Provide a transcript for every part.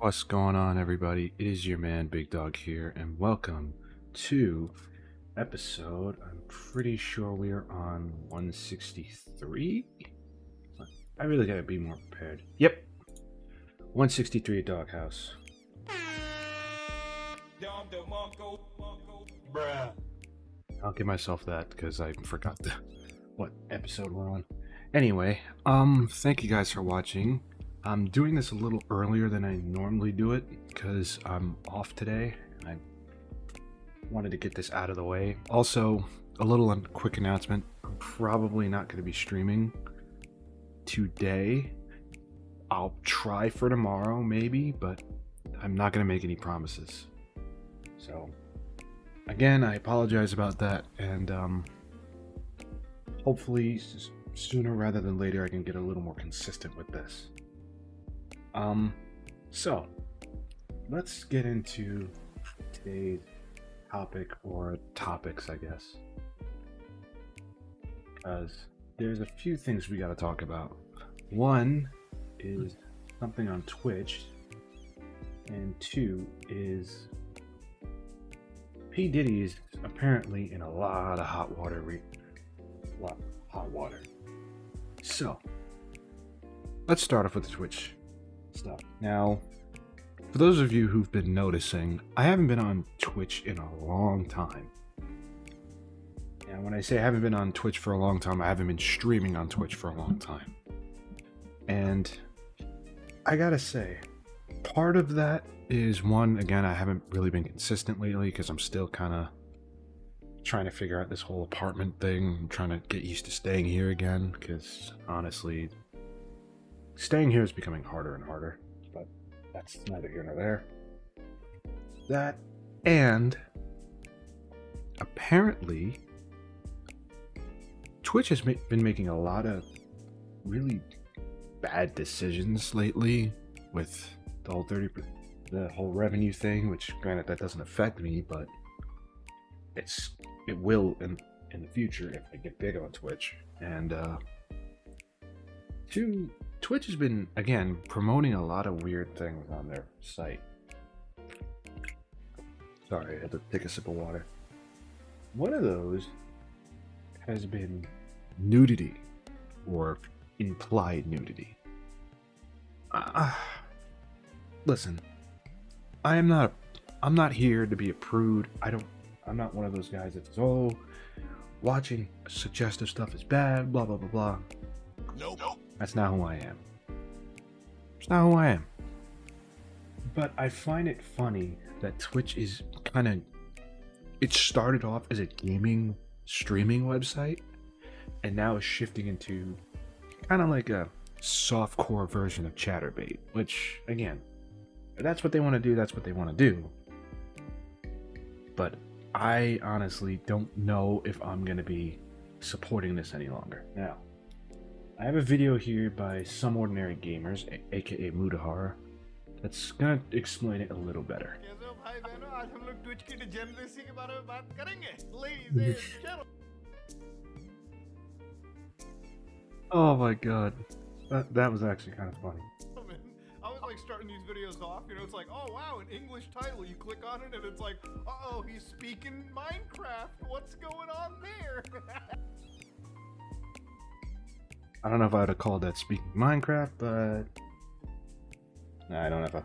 What's going on, everybody? It is your man, Big Dog here, and welcome to episode. I'm pretty sure we are on 163. I really gotta be more prepared. Yep, 163 Doghouse. Bruh. I'll give myself that because I forgot what episode we're on. Anyway, thank you guys for watching. I'm doing this a little earlier than I normally do it because I'm off today. I wanted to get this out of the way. Also, a little quick announcement. I'm probably not going to be streaming today. I'll try for tomorrow, maybe, but I'm not going to make any promises. So, again, I apologize about that, and hopefully sooner rather than later I can get a little more consistent with this. So let's get into today's topic, or topics, I guess, because there's a few things we got to talk about. One is something on Twitch, and two is P. Diddy is apparently in a lot of hot water. So let's start off with the Twitch stuff. Now, for those of you who've been noticing, I haven't been on Twitch in a long time. And when I say I haven't been on Twitch for a long time, I haven't been streaming on Twitch for a long time. And I gotta say, part of that is, one, again, I haven't really been consistent lately because I'm still kind of trying to figure out this whole apartment thing. I'm trying to get used to staying here again because, honestly, staying here is becoming harder and harder, but that's neither here nor there. That, and apparently Twitch has been making a lot of really bad decisions lately with the whole the whole revenue thing, which, granted, that doesn't affect me, but it will in the future if I get big on Twitch. And two, Twitch has been, again, promoting a lot of weird things on their site. Sorry, I had to take a sip of water. One of those has been nudity, or implied nudity. Listen, I'm not here to be a prude. I'm not one of those guys that says, oh, watching suggestive stuff is bad, blah, blah, blah, blah. Nope. That's not who I am. It's not who I am. But I find it funny that Twitch is it started off as a gaming streaming website, and now is shifting into kind of like a softcore version of Chatterbait, which, again, if that's what they want to do, that's what they want to do. But I honestly don't know if I'm going to be supporting this any longer. Now, I have a video here by Some Ordinary Gamers, aka Mudahara, that's gonna explain it a little better. Oh my god, that was actually kind of funny. I was like starting these videos off, it's like, oh wow, an English title. You click on it and it's like, uh-oh, he's speaking Minecraft. What's going on there? I don't know if I would have called that speaking Minecraft, but nah, I don't have a.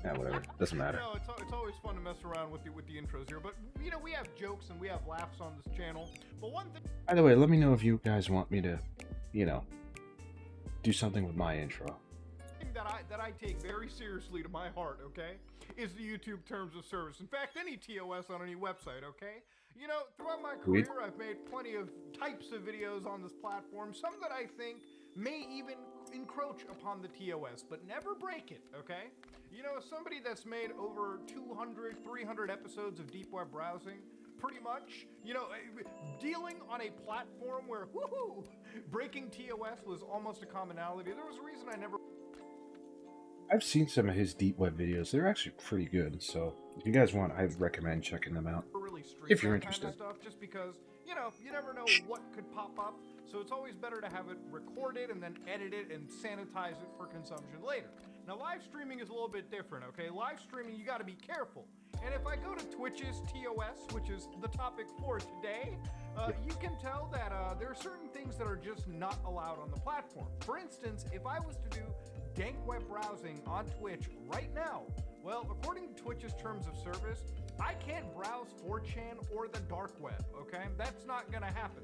Yeah, whatever. Doesn't matter. It's always fun to mess around with the intros here, but we have jokes and we have laughs on this channel. But one thing. By the way, let me know if you guys want me to, do something with my intro. That I take very seriously to my heart, okay, is the YouTube terms of service. In fact, any TOS on any website, okay? Throughout my career, I've made plenty of types of videos on this platform, some that I think may even encroach upon the TOS, but never break it, okay? As somebody that's made over 200, 300 episodes of deep web browsing, pretty much, dealing on a platform where, woohoo, breaking TOS was almost a commonality. There was a reason I never... I've seen some of his deep web videos. They're actually pretty good, so if you guys want, I'd recommend checking them out. If you're interested. Kind of stuff, just because, you never know what could pop up, so it's always better to have it recorded and then edit it and sanitize it for consumption later. Now, live streaming is a little bit different, okay? Live streaming, you got to be careful. And if I go to Twitch's TOS, which is the topic for today, you can tell that there are certain things that are just not allowed on the platform. For instance, if I was to do dank web browsing on Twitch right now, well, according to Twitch's terms of service, I can't browse 4chan or the dark web, okay? That's not gonna happen.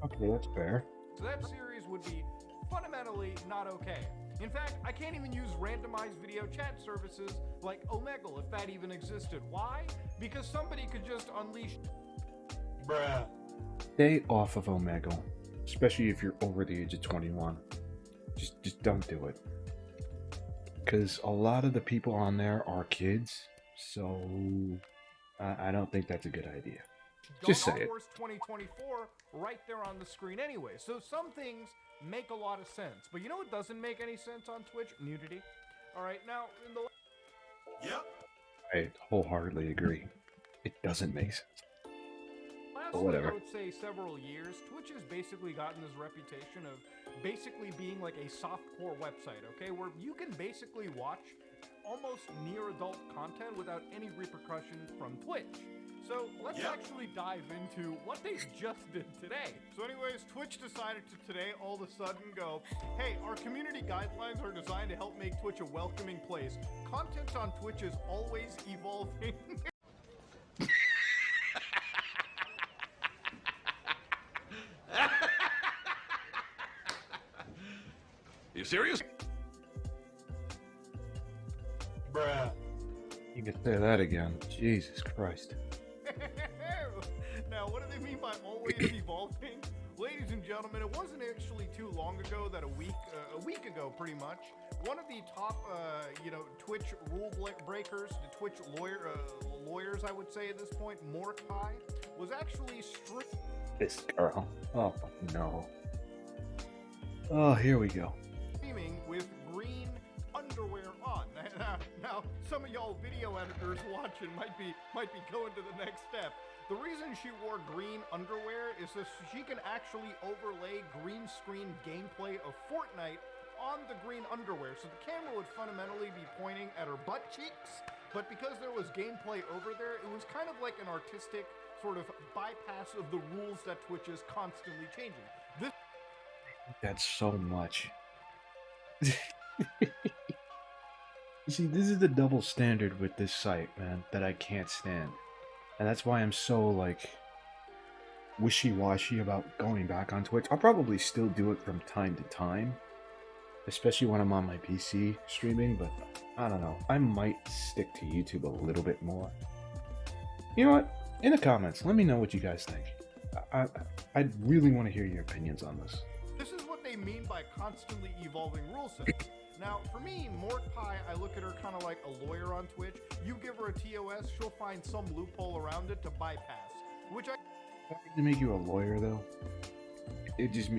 Okay, that's fair. So that series would be fundamentally not okay. In fact, I can't even use randomized video chat services like Omegle, if that even existed. Why? Because somebody could just unleash... Bruh. Stay off of Omegle, especially if you're over the age of 21. Just don't do it. Because a lot of the people on there are kids, so I don't think that's a good idea. Just say it. 2024 right there on the screen anyway. So some things make a lot of sense. But you know what doesn't make any sense on Twitch? Nudity. Alright, now in the... Yep. I wholeheartly agree. It doesn't make sense. Last, whatever. I would say several years, Twitch has basically gotten this reputation of basically being like a softcore website, okay? Where you can basically watch almost near adult content without any repercussions from Twitch. So let's actually dive into what they just did today. So anyways, Twitch decided to today all of a sudden go, hey, our community guidelines are designed to help make Twitch a welcoming place. Content on Twitch is always evolving. You serious? Bruh. You can say that again. Jesus Christ. Now, what do they mean by always evolving? Ladies and gentlemen, it wasn't actually too long ago that a week ago, pretty much, one of the top, Twitch rule breakers, the Twitch lawyers, I would say at this point, Mordecai, was actually This girl. Oh, no. Oh, here we go. streaming with green underwear on. Now, some of y'all video editors watching might be going to the next step. The reason she wore green underwear is so she can actually overlay green screen gameplay of Fortnite on the green underwear. So the camera would fundamentally be pointing at her butt cheeks, but because there was gameplay over there, it was kind of like an artistic sort of bypass of the rules that Twitch is constantly changing. That's so much. You see, this is the double standard with this site, man, that I can't stand. And that's why I'm so, like, wishy-washy about going back on Twitch. I'll probably still do it from time to time, especially when I'm on my PC streaming, but I don't know. I might stick to YouTube a little bit more. You know what? In the comments, let me know what you guys think. I really want to hear your opinions on this. This is what they mean by constantly evolving rule sets. Now, for me, Mordecai, I look at her kind of like a lawyer on Twitch. You give her a TOS, she'll find some loophole around it to bypass, which I... To make you a lawyer, though, it just...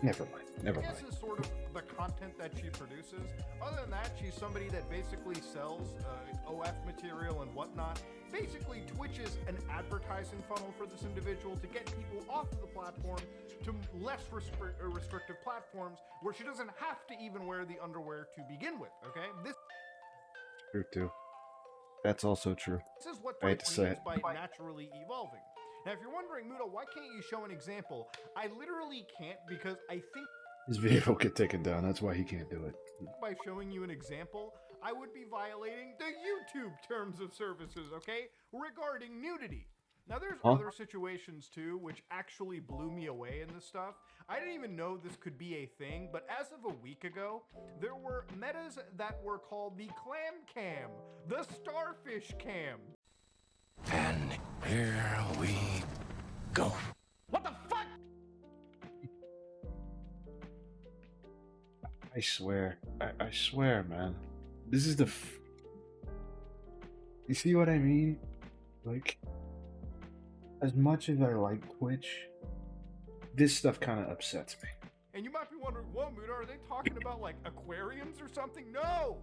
never mind. Never mind. This is sort of the content that she produces. Other than that, she's somebody that basically sells OF material and whatnot. Basically, Twitch is an advertising funnel for this individual to get people off of the platform to less restrictive platforms where she doesn't have to even wear the underwear to begin with, okay? This True, too. That's also true. is what I hate Twitch to say means it. by naturally evolving. Now, if you're wondering, Mudo, why can't you show an example? I literally can't because I think His video will get taken down. That's why he can't do it. by showing you an example, I would be violating the YouTube terms of services, okay? Regarding nudity. Now, there's other situations, too, which actually blew me away in this stuff. I didn't even know this could be a thing, but as of a week ago, there were metas that were called the Clam Cam, the Starfish Cam. And here we go. What the fuck? I swear. I swear, man. This is the... You see what I mean? Like, as much as I like Twitch, this stuff kind of upsets me. And you might be wondering, whoa, Muda, are they talking about, like, aquariums or something? No!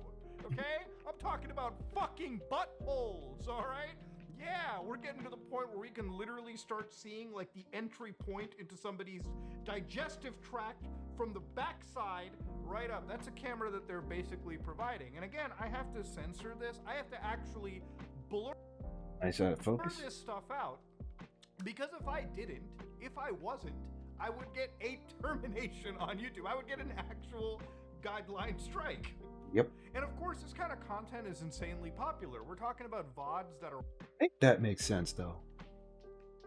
Okay? I'm talking about fucking buttholes, alright? Yeah, we're getting to the point where we can literally start seeing like the entry point into somebody's digestive tract from the backside right up. That's a camera that they're basically providing. And again, I have to censor this. I have to actually blur Nice focus. this stuff out, because if I didn't, if I wasn't, I would get a termination on YouTube. I would get an actual guideline strike. Yep. And of course, this kind of content is insanely popular. We're talking about VODs that are... I think that makes sense, though.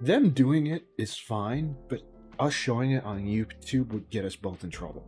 Them doing it is fine, but us showing it on YouTube would get us both in trouble.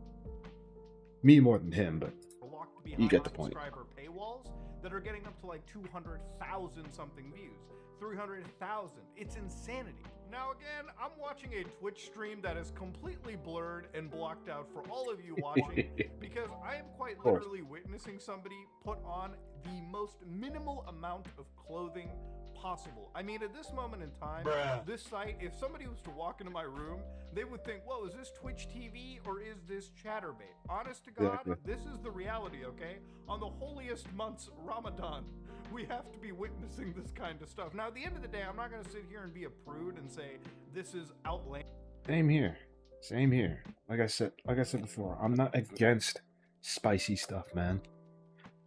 Me more than him, but locked you get the point. Subscriber paywalls that are getting up to like 200,000 something views, 300,000. It's insanity. Now again, I'm watching a Twitch stream that is completely blurred and blocked out for all of you watching, because I am quite literally witnessing somebody put on the most minimal amount of clothing possible. I mean, at this moment in time, this site, if somebody was to walk into my room, they would think, whoa, is this Twitch TV or is this Chatterbait? Honest to God, this is the reality, okay? On the holiest months, Ramadan, we have to be witnessing this kind of stuff. Now, at the end of the day, I'm not going to sit here and be a prude and say this is outlandish. Same here. Same here. Like I said before, I'm not against spicy stuff, man.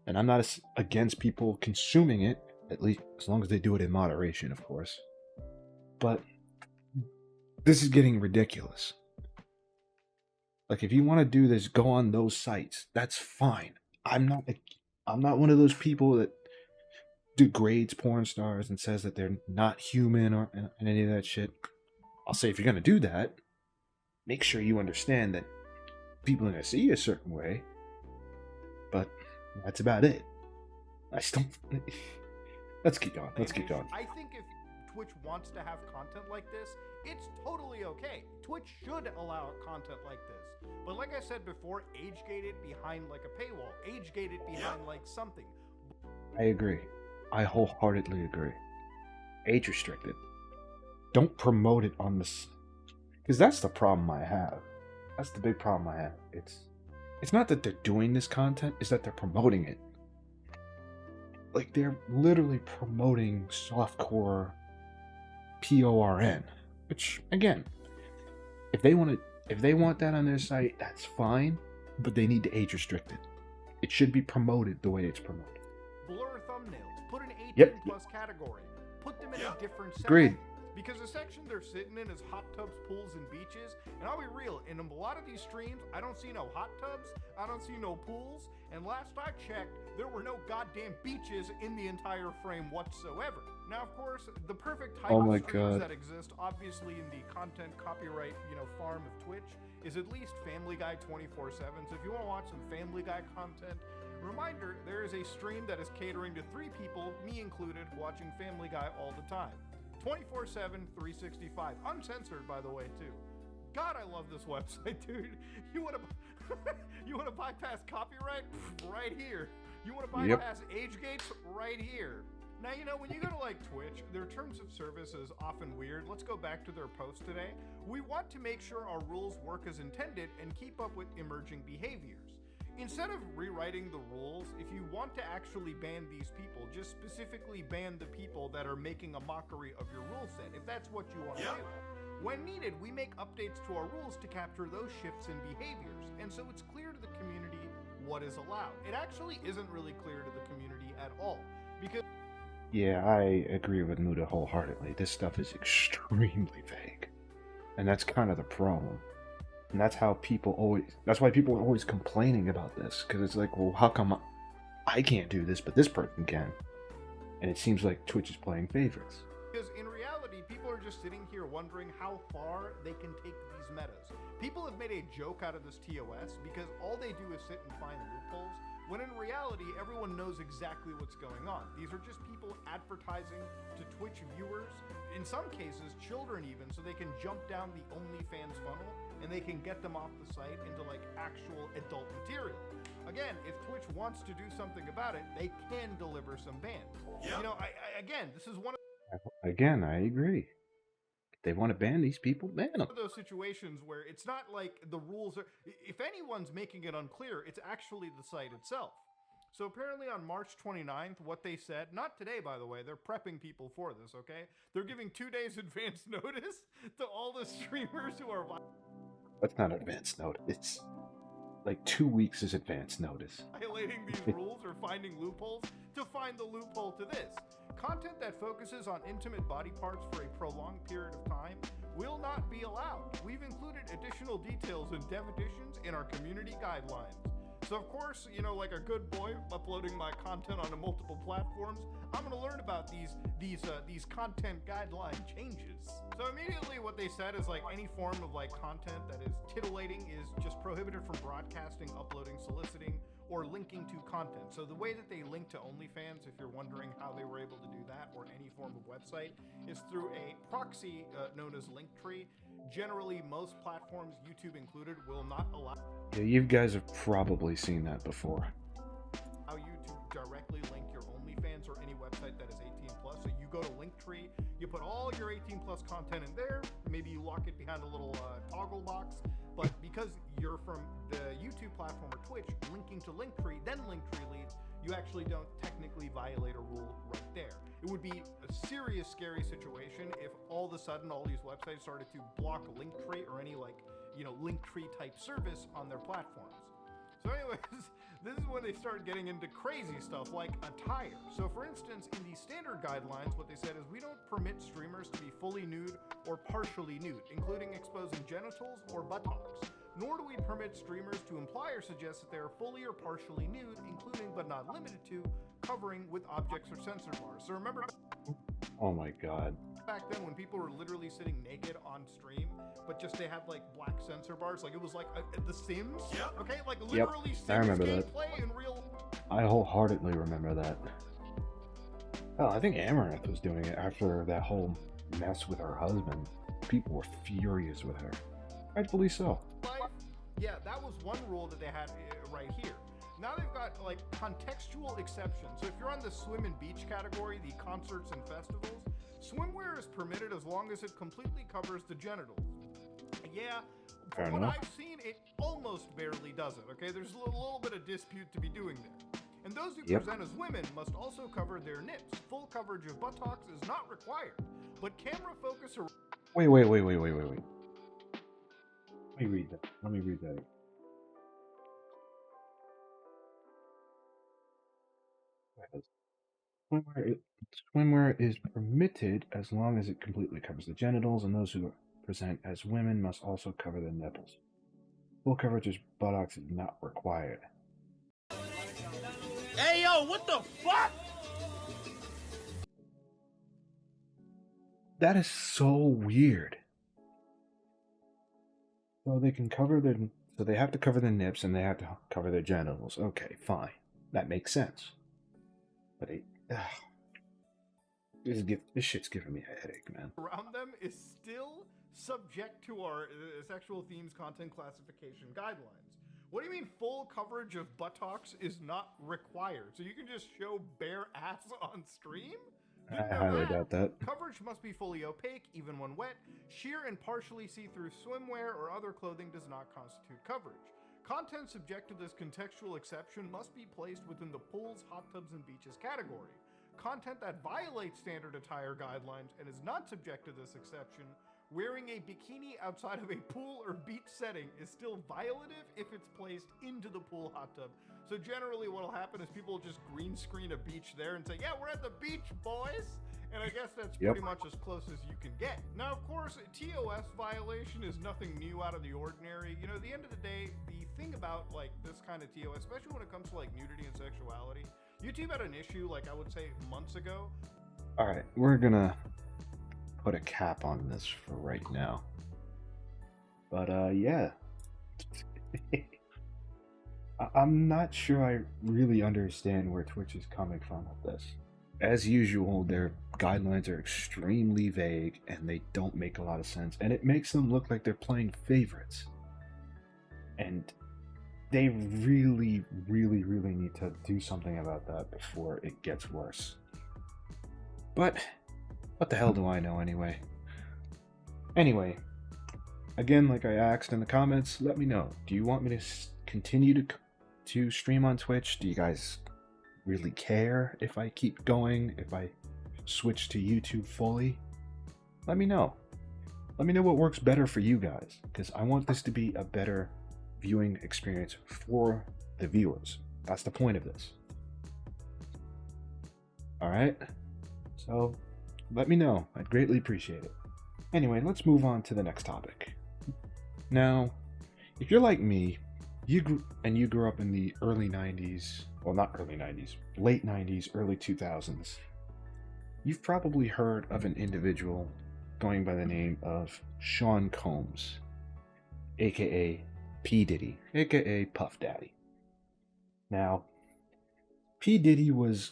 And I'm not against people consuming it, at least as long as they do it in moderation, of course. But this is getting ridiculous. Like, if you want to do this, go on those sites. That's fine. I'm not one of those people that degrades porn stars and says that they're not human or any of that shit. I'll say, if you're gonna do that, make sure you understand that people are gonna see you a certain way. But that's about it. I still... Let's keep going. Let's keep going. I think if Twitch wants to have content like this, it's totally okay. Twitch should allow content like this. But like I said before, age-gate it behind like a paywall. Age-gate it behind like something. I agree. I wholeheartedly agree. Age restricted. Don't promote it on this, because that's the problem I have. That's the big problem I have. It's not that they're doing this content, it's that they're promoting it. Like, they're literally promoting softcore porn, which, again, if they want that on their site, that's fine, but they need to age restrict it. It should be promoted the way it's promoted. Blur thumbnails, put an 18 plus category, put them in a different section. Agreed. Because the section they're sitting in is hot tubs, pools, and beaches. And I'll be real, in a lot of these streams, I don't see no hot tubs, I don't see no pools, and last I checked, there were no goddamn beaches in the entire frame whatsoever. Now, of course, the perfect type of streams that exist, obviously in the content copyright, farm of Twitch, is at least Family Guy 24/7. So if you want to watch some Family Guy content, reminder, there is a stream that is catering to 3 people, me included, watching Family Guy all the time. 24/7, 365. Uncensored, by the way, too. God, I love this website, dude. You want to bypass copyright? Right here. You want to bypass age gates? Right here. Now, when you go to like Twitch, their terms of service is often weird. Let's go back to their post today. We want to make sure our rules work as intended and keep up with emerging behaviors. Instead of rewriting the rules, if you want to actually ban these people, just specifically ban the people that are making a mockery of your rule set, if that's what you want to do. When needed, we make updates to our rules to capture those shifts in behaviors, and so it's clear to the community what is allowed. It actually isn't really clear to the community at all, because... Yeah, I agree with Muda wholeheartedly. This stuff is extremely vague, and that's kind of the problem. And that's why people are always complaining about this, because it's like, well, how come I can't do this, but this person can? And it seems like Twitch is playing favorites. Because in reality, people are just sitting here wondering how far they can take these metas. People have made a joke out of this TOS because all they do is sit and find loopholes, when in reality, everyone knows exactly what's going on. These are just people advertising to Twitch viewers, in some cases, children even, so they can jump down the OnlyFans funnel and they can get them off the site into like actual adult material. Again, if Twitch wants to do something about it, they can deliver some bans. Again, this is one of... Again, I agree. If they want to ban these people, ban them. One of those situations where it's not like the rules are... If anyone's making it unclear, it's actually the site itself. So apparently on March 29th, what they said, not today by the way, they're prepping people for this, okay? They're giving 2 days advance notice to all the streamers who are That's not advance notice. It's like 2 weeks is advance notice. violating these rules or finding loopholes to find the loophole to this. Content that focuses on intimate body parts for a prolonged period of time will not be allowed. We've included additional details and definitions in our community guidelines. So of course, you know, like a good boy uploading my content onto multiple platforms, I'm gonna learn about these content guideline changes. So immediately what they said is like any form of like content that is titillating is just prohibited from broadcasting, uploading, soliciting, or linking to content. So the way that they link to OnlyFans, if you're wondering how they were able to do that, or any form of website, is through a proxy known as Linktree. Generally, most platforms, YouTube included, will not allow Yeah, you guys have probably seen that before. you to directly link your OnlyFans or any website that is 18 plus. So you go to Linktree, you put all your 18 plus content in there. Maybe you lock it behind a little toggle box. But because you're from the YouTube platform or Twitch, linking to Linktree, then Linktree leads, you actually don't technically violate a rule right there. It would be a serious, scary situation if all of a sudden all these websites started to block Linktree or any like, you know, Linktree type service on their platforms. So anyways, this is when they start getting into crazy stuff like attire. So for instance, in the standard guidelines, what they said is we don't permit streamers to be fully nude or partially nude, including exposing genitals or buttocks. Nor do we permit streamers to imply or suggest that they are fully or partially nude, including but not limited to covering with objects or sensor bars. So remember Oh my god. back then when people were literally sitting naked on stream, but just they had like black sensor bars, like it was like The Sims. Yep. Okay, like literally Sims I remember that. gameplay in real. I wholeheartedly remember that. Oh, I think Amaranth was doing it after that whole mess with her husband. People were furious with her. Rightfully so. Life. Yeah, that was one rule that they had right here. Now they've got like contextual exceptions. So if you're on the swim and beach category, the concerts and festivals, swimwear is permitted as long as it completely covers the genitals. Yeah, Fair from what enough. I've seen, it almost barely does it. Okay, there's a little bit of dispute to be doing there. And those who Yep. present as women must also cover their nips. Full coverage of buttocks is not required, but camera focus or Wait. Let me read that. Again. Swimwear is permitted as long as it completely covers the genitals, and those who present as women must also cover their nipples. Full coverage of buttocks is not required. Hey, yo, what the fuck? That is so weird. So they can cover their, so they have to cover their nips and they have to cover their genitals. Okay, fine, that makes sense. But this shit's giving me a headache, man. around them is still subject to our sexual themes content classification guidelines. What do you mean full coverage of buttocks is not required? So you can just show bare ass on stream? I highly doubt that. Coverage must be fully opaque, even when wet. Sheer and partially see-through swimwear or other clothing does not constitute coverage. Content subject to this contextual exception must be placed within the pools, hot tubs, and beaches category. Content that violates standard attire guidelines and is not subject to this exception, wearing a bikini outside of a pool or beach setting is still violative if it's placed into the pool hot tub. So generally what'll happen is people will just green screen a beach there and say, yeah, we're at the beach, boys. And I guess that's Yep. pretty much as close as you can get. Now, of course, TOS violation is nothing new out of the ordinary. You know, at the end of the day, the thing about like this kind of TOS, especially when it comes to like nudity and sexuality, YouTube had an issue, like I would say months ago. All right, we're gonna put a cap on this for right now. But yeah. I'm not sure I really understand where Twitch is coming from with this. As usual, their guidelines are extremely vague and they don't make a lot of sense, and it makes them look like they're playing favorites. And they really need to do something about that before it gets worse. But what the hell do I know anyway? Anyway, again, like I asked in the comments, let me know. Do you want me to continue to stream on Twitch? Do you guys really care if I keep going, if I switch to YouTube fully, let me know. Let me know what works better for you guys, because I want this to be a better viewing experience for the viewers. That's the point of this. All right? So let me know. I'd greatly appreciate it. Anyway, let's move on to the next topic. Now, if you're like me, you grew up in the early 90s, well, not early 90s, late 90s, early 2000s, you've probably heard of an individual going by the name of Sean Combs, aka P. Diddy, aka Puff Daddy. Now, P. Diddy was,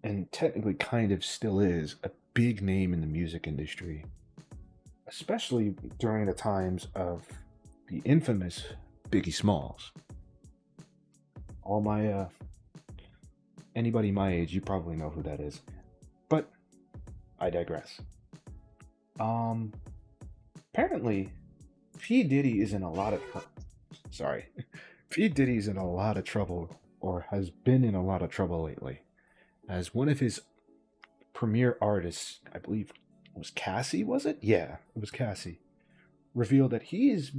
and technically kind of still is, a big name in the music industry, especially during the times of the infamous Biggie Smalls. All my, anybody my age, you probably know who that is. But I digress. Apparently, P. Diddy is in a lot of P. Diddy's in a lot of trouble, or has been in a lot of trouble lately, as one of his premier artists, I believe it was Cassie, was it? Yeah, it was Cassie, revealed that he is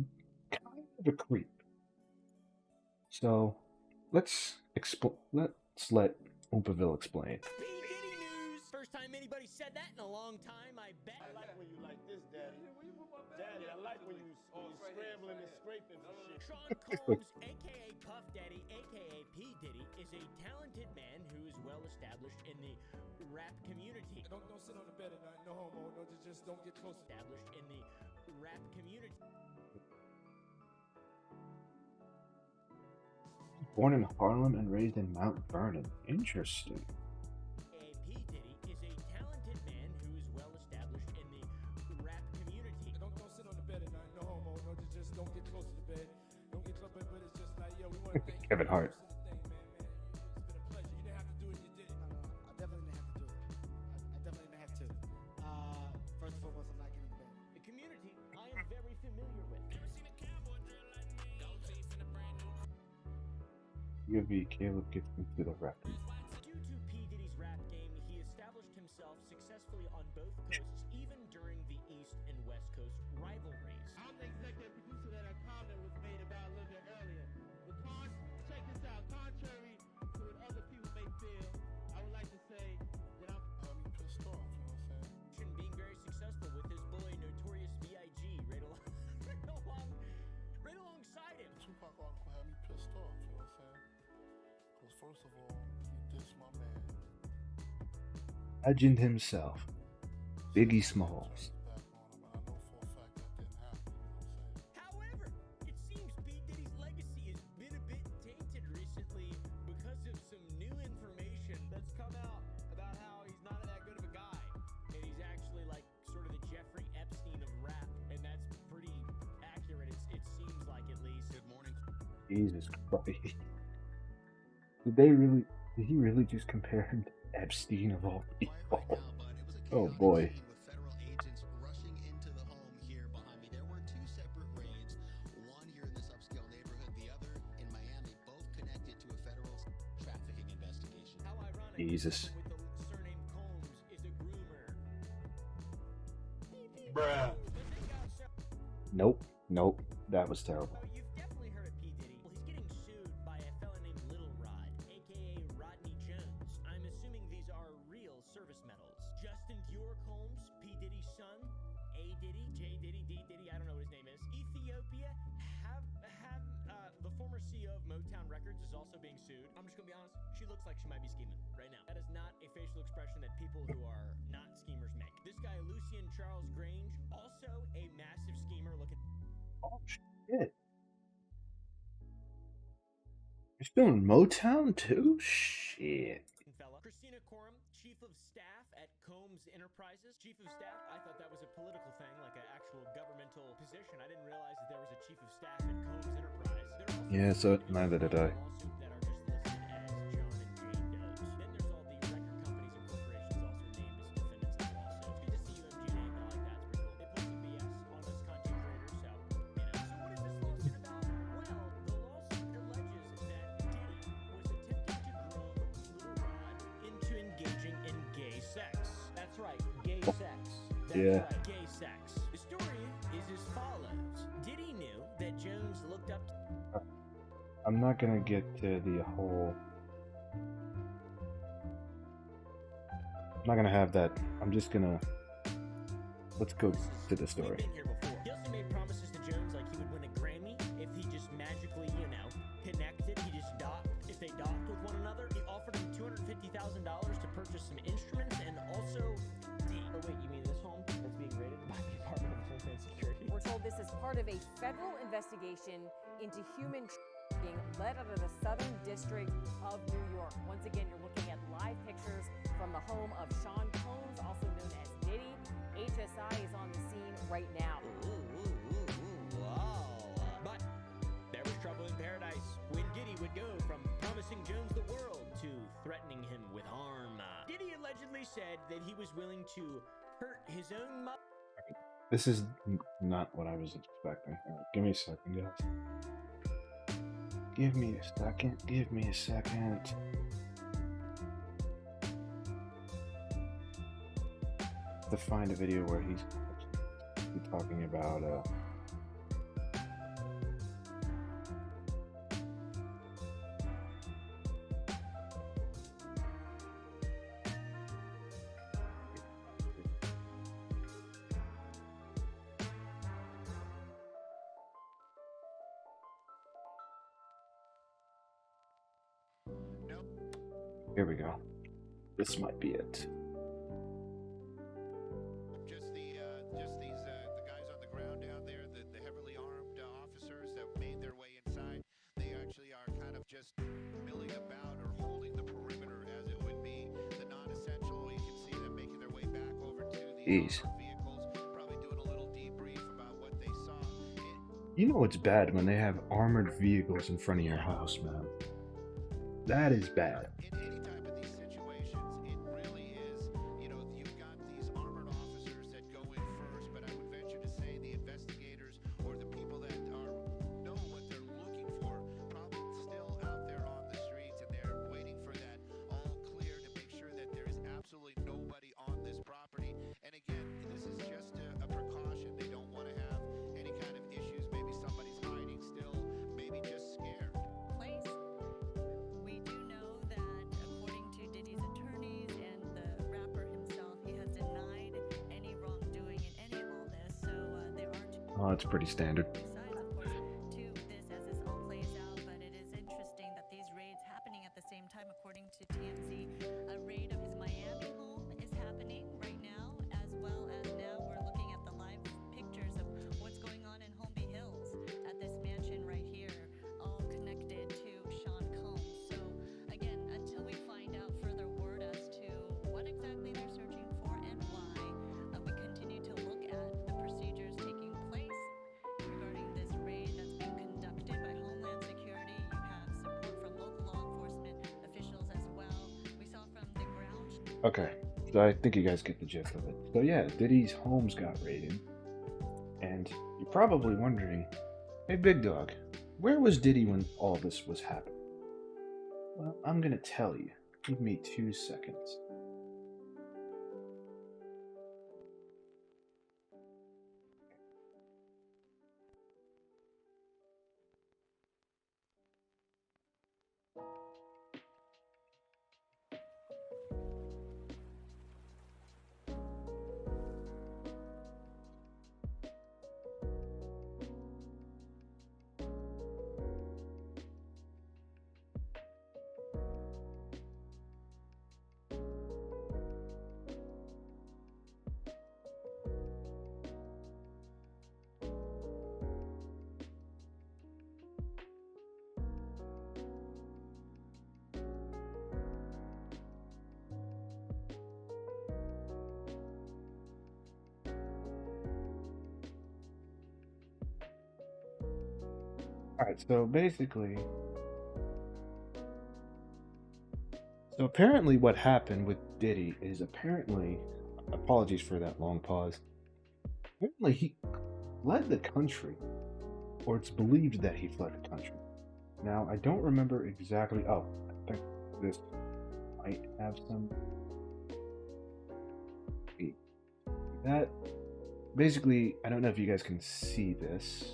kind of a creep. So let's let Oompaville explain. P. Diddy news. First time anybody said that in a long time, I bet. I like when you like this, Daddy. Daddy, I like when you scrambling and scraping for shit. Sean Combs, aka Puff Daddy, aka P. Diddy, is a talented man who is well established in the rap community. Don't sit on the bed at night. No homo. No, just don't get close. Established in the rap community. Born in Harlem and raised in Mount Vernon. Interesting. P. Diddy is a talented man who is well established in the rap community. Don't sit on the bed at night. No homo. No, just don't get close to the bed. Don't get close, but it's just like, yo, we want to thank Kevin Hart. It's been a pleasure. You didn't have to do it. You did. I definitely didn't have to do it. I definitely didn't have to. First and foremost, I'm not getting bed. The community I am very familiar with. UV Caleb gets into the rap. Due to P. Diddy's rap game, he established himself successfully on both coasts, even during the East and West Coast rivalries. I'm the executive producer that a comment was made about a little bit earlier. Because, check this out, contrary to what other people may feel, I would like to say that I'm pissed off, you know what I'm saying? Being very successful with his boy Notorious B.I.G. right alongside him. Tupac article had me pissed off, you know what I'm saying? Because first of all, he dissed my man. Legend himself, Biggie Smalls. Back on him, and I know for a fact that didn't happen, you know what I'm saying? However, it seems P. Diddy's legacy has been a bit tainted recently because of some new information that's come out about how he's not that good of a guy. And he's actually like sort of the Jeffrey Epstein of rap. And that's pretty accurate, it seems like, at least. Good morning. Jesus Christ. Did he really just compare him to Epstein of all people? Oh boy. With federal agents rushing into the home here behind me. There were two separate raids, one here in this upscale neighborhood, the other in Miami, both connected to a federal trafficking investigation. How ironic. Jesus. With the surname Combs is a groomer. Bruh. Nope. That was terrible. Oh, you've definitely heard of P. Diddy. Well, he's getting sued by a fella named Little Rod, aka Rodney Jones. I'm assuming these are real service medals. Justin Dior Combs, P. Diddy's son, A. Diddy, J. Diddy, D. Diddy, I don't know what his name is. Ethiopia, the former CEO of Motown Records is also being sued. I'm just gonna be honest, she looks like she might be scheming right now. That is not a facial expression that people who are not schemers make. This guy, Lucien Charles Grange, also a massive schemer looking. Oh shit. You're still in Motown too? Shit. Fella. Christina Coram, Chief of Staff at Combs Enterprises. Chief of Staff, I thought that was a political thing, like an actual governmental position. I didn't realize that there was a Chief of Staff at Combs Enterprise. Yeah, so neither did I. Lawsuit that are just listed as John and Jane Does. Then there's all the record companies and corporations also named as defendants in the lawsuit. It's good to see you, MGA. I like that. It's pretty cool. They pull some BS on us content creators, so, you know. So what is this lawsuit about? Well, the lawsuit alleges that Diddy was attempting to That's Yeah. right, gay sex. The story is as follows. Diddy knew that Jones looked up to I'm not gonna get to the whole. I'm not gonna have that. I'm just gonna. Let's go to the story. We've been here before. He also made promises to Jones like he would win a Grammy if he just magically, connected. He just docked. If they docked with one another, he offered him $250,000 to purchase some instruments and also. Oh wait, you mean this home that's being raided by the Department of Homeland Security? We're told this is part of a federal investigation into human trafficking led out of the Southern District of New York. Once again, you're looking at live pictures from the home of Sean Combs, also known as Diddy. HSI is on the scene right now. Wow. But there was trouble in paradise when Diddy would go from promising Jones the world to threatening him with harm. Diddy allegedly said that he was willing to hurt his own mother. This is not what I was expecting. All right, give me a second, guys. Give me a second. Give me a second. To find a video where he's talking about Here we go. This might be it. Just these the guys on the ground down there, the heavily armed officers that made their way inside. They actually are kind of just milling about or holding the perimeter, as it would be the non-essential. You can see them making their way back over to the vehicles, probably doing a little debrief about what they saw. You know it's bad when they have armored vehicles in front of your house, man. That is bad. In any type of these situations, it really is, you've got these armored officers that go in first, but I would venture to say the investigators or the people that know what they're looking for, probably still out there on the streets, and they're waiting for that all clear to make sure that there is absolutely nobody on this property. And again, this is just a precaution. They don't want to have any kind of issues. Maybe somebody's hiding still, maybe just scared. Place. We do know that according to Diddy's attorneys and the rapper himself, he has denied any wrongdoing in any of all this. So there are two Oh, it's pretty standard. sides, of course, to this as this all plays out. But it is interesting that these raids happening at the same time. According to TMZ, a raid of his Miami home is happening right now, as well as now we're looking at the live pictures of what's going on in Holmby Hills at this mansion right here, all connected to Sean Combs. So again, until we find out further word as to what exactly they're searching for and why, we continue to look at the procedures taking place regarding this raid that's being conducted by Homeland Security. You have support from local law enforcement officials as well. We saw from the ground. Okay, so I think you guys get the gist of it. So yeah, Diddy's homes got raided, and you're probably wondering, hey Big Dog, where was Diddy when all this was happening? Well, I'm gonna tell you. Give me 2 seconds. Alright, so basically... So apparently what happened with Diddy is apparently... Apologies for that long pause. Apparently he fled the country. Or it's believed that he fled the country. Now, I don't remember exactly... Oh, I think this might have some... That basically, I don't know if you guys can see this,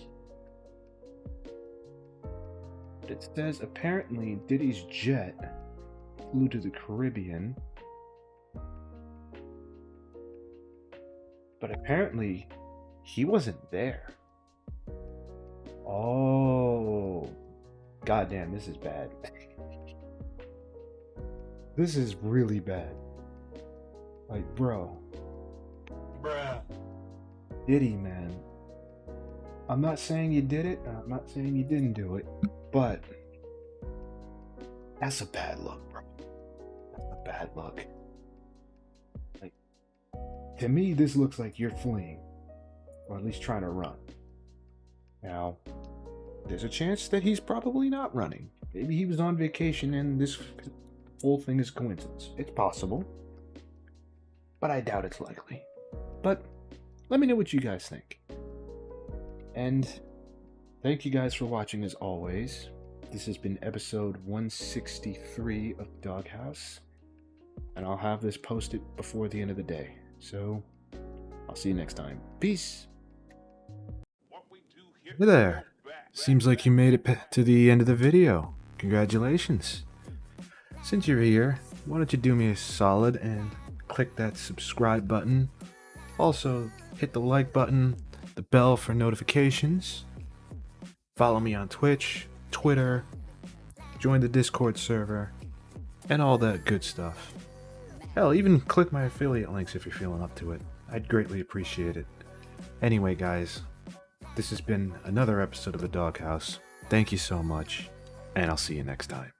but it says apparently Diddy's jet flew to the Caribbean, but apparently he wasn't there. Oh, goddamn, this is bad. This is really bad. Like, bro. Bruh. Diddy, man. I'm not saying you did it, I'm not saying you didn't do it, but that's a bad look, bro. That's a bad look. Like, to me, this looks like you're fleeing, or at least trying to run. Now, there's a chance that he's probably not running. Maybe he was on vacation and this whole thing is coincidence. It's possible, but I doubt it's likely. But let me know what you guys think. And thank you guys for watching as always. This has been episode 163 of Doghouse, and I'll have this posted before the end of the day. So I'll see you next time. Peace. Hey there. Seems like you made it to the end of the video. Congratulations. Since you're here, why don't you do me a solid and click that subscribe button. Also, hit the like button, the bell for notifications. Follow me on Twitch, Twitter, join the Discord server, and all that good stuff. Hell, even click my affiliate links if you're feeling up to it. I'd greatly appreciate it. Anyway, guys, this has been another episode of The Doghouse. Thank you so much, and I'll see you next time.